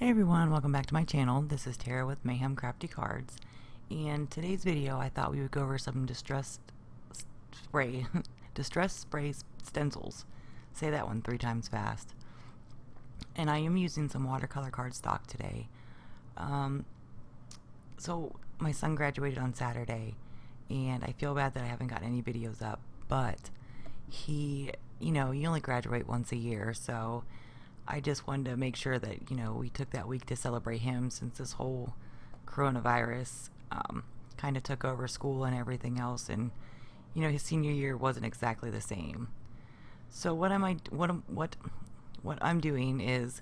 Hey everyone, welcome back to my channel. This is Tara with Mayhem Crafty Cards, and today's video I thought we would go over some distress spray stencils. Say that one 3 times fast. And I am using some watercolor cardstock today. So my son graduated on Saturday, and I feel bad that I haven't got any videos up, but you only graduate once a year, so I just wanted to make sure that, we took that week to celebrate him, since this whole coronavirus kind of took over school and everything else, and, his senior year wasn't exactly the same. So what I'm doing is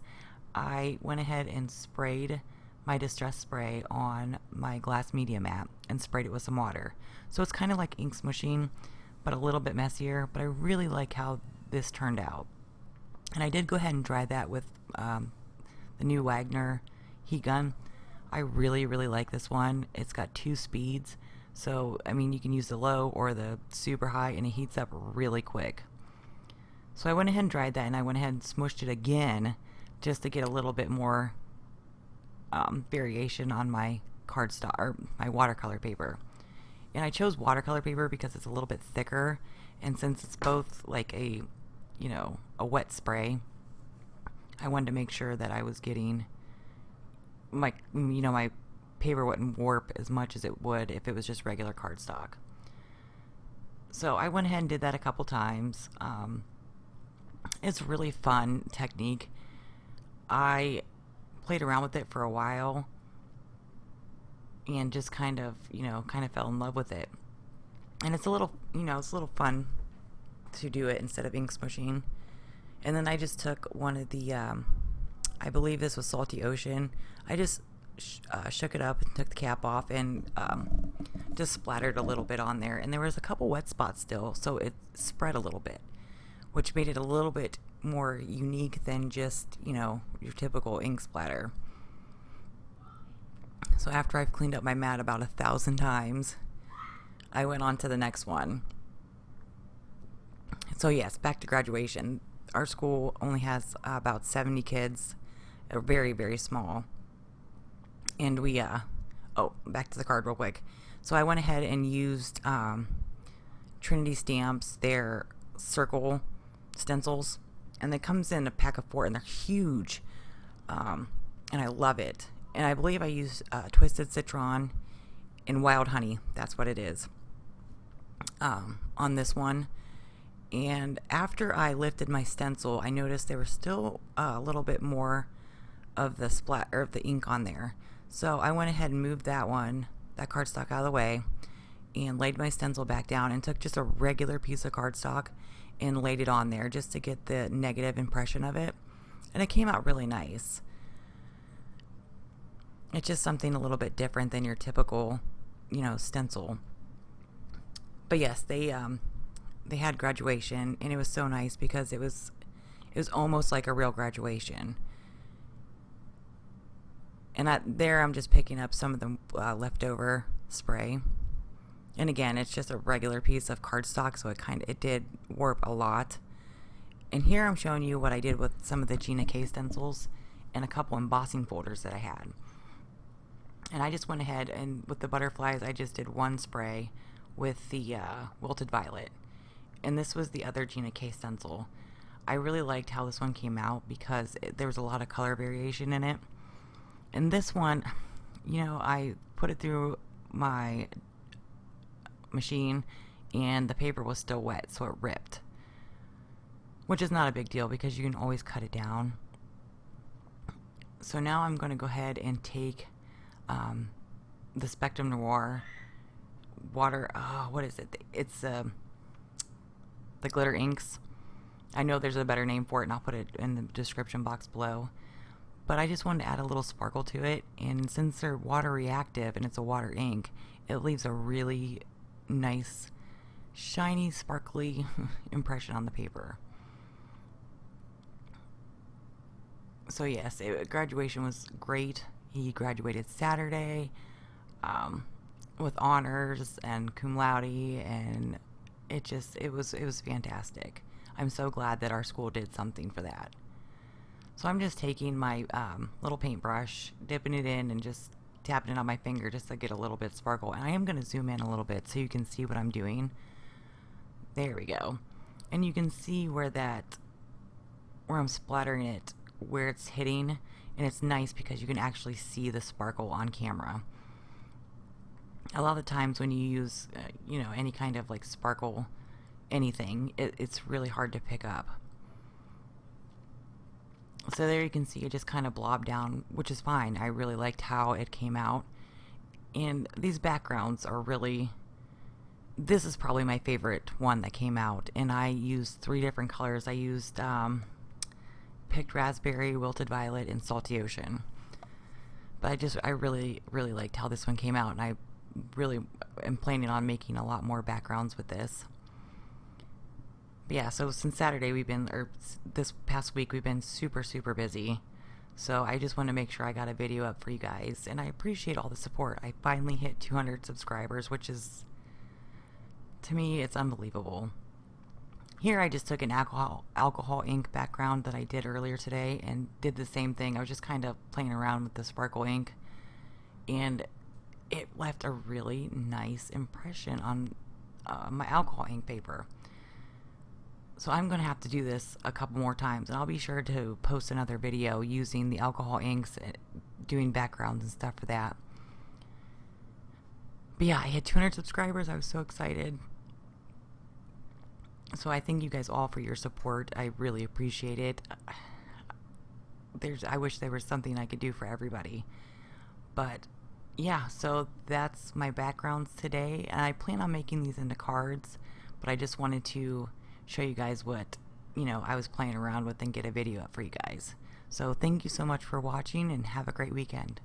I went ahead and sprayed my distress spray on my glass media mat and sprayed it with some water. So it's kind of like ink smushing, but a little bit messier, but I really like how this turned out. And I did go ahead and dry that with the new Wagner heat gun. I really, really like this one. It's got 2 speeds. So, you can use the low or the super high, and it heats up really quick. So I went ahead and dried that, and I went ahead and smushed it again just to get a little bit more variation on my cardstock, or my watercolor paper. And I chose watercolor paper because it's a little bit thicker, and since it's both like a wet spray, I wanted to make sure that I was getting my paper wouldn't warp as much as it would if it was just regular cardstock. So I went ahead and did that a couple times. It's a really fun technique. I played around with it for a while and just kind of fell in love with it. And it's a little fun to do it instead of ink smushing. And then I just took one of the I believe this was Salty Ocean. I just shook it up and took the cap off and just splattered a little bit on there, and there was a couple wet spots still, so it spread a little bit, which made it a little bit more unique than just your typical ink splatter. So after I've cleaned up my mat about 1,000 times, I went on to the next one. So yes, back to graduation. Our school only has about 70 kids. They're very, very small. And we, back to the card real quick. So I went ahead and used Trinity Stamps, their circle stencils. And it comes in a pack of 4, and they're huge. And I love it. And I believe I used Twisted Citron and Wild Honey. That's what it is. On this one. And after I lifted my stencil, I noticed there was still a little bit more of the splatter of the ink on there. So I went ahead and moved that cardstock out of the way, and laid my stencil back down and took just a regular piece of cardstock and laid it on there just to get the negative impression of it. And it came out really nice. It's just something a little bit different than your typical, stencil. But yes, they had graduation, and it was so nice because it was almost like a real graduation. And I'm just picking up some of the leftover spray. And again, it's just a regular piece of cardstock, so it did warp a lot. And here I'm showing you what I did with some of the Gina K Stencils and a couple embossing folders that I had. And I just went ahead and with the butterflies, I just did one spray with the Wilted Violet. And this was the other Gina K Stencil. I really liked how this one came out because there was a lot of color variation in it. And this one, I put it through my machine and the paper was still wet, so it ripped. Which is not a big deal because you can always cut it down. So now I'm going to go ahead and take the Spectrum Noir water, what is it? It's the glitter inks. I know there's a better name for it, and I'll put it in the description box below. But I just wanted to add a little sparkle to it, and since they're water reactive and it's a water ink, it leaves a really nice, shiny, sparkly impression on the paper. So yes, graduation was great. He graduated Saturday with honors and cum laude, and it was fantastic. I'm so glad that our school did something for that. So I'm just taking my little paintbrush, dipping it in, and just tapping it on my finger just to get a little bit sparkle. And I am going to zoom in a little bit so you can see what I'm doing. There we go. And you can see where I'm splattering it, where it's hitting. And it's nice because you can actually see the sparkle on camera. A lot of the times when you use, any kind of like sparkle, anything, it's really hard to pick up. So there you can see it just kind of blobbed down, which is fine. I really liked how it came out. And these backgrounds are really, this is probably my favorite one that came out. And I used 3 different colors. I used picked raspberry, wilted violet, and salty ocean. But I really, really liked how this one came out. And I really am planning on making a lot more backgrounds with this. Yeah, so since Saturday this past week we've been super, super busy. So I just want to make sure I got a video up for you guys, and I appreciate all the support. I finally hit 200 subscribers, which is, to me, it's unbelievable. Here I just took an alcohol ink background that I did earlier today and did the same thing. I was just kind of playing around with the sparkle ink, and it left a really nice impression on my alcohol ink paper. So I'm going to have to do this a couple more times, and I'll be sure to post another video using the alcohol inks, doing backgrounds and stuff for that. But yeah, I hit 200 subscribers. I was so excited. So I thank you guys all for your support. I really appreciate it. I wish there was something I could do for everybody. But yeah, so that's my backgrounds today, and I plan on making these into cards, but I just wanted to show you guys what I was playing around with and get a video up for you guys. So thank you so much for watching, and have a great weekend.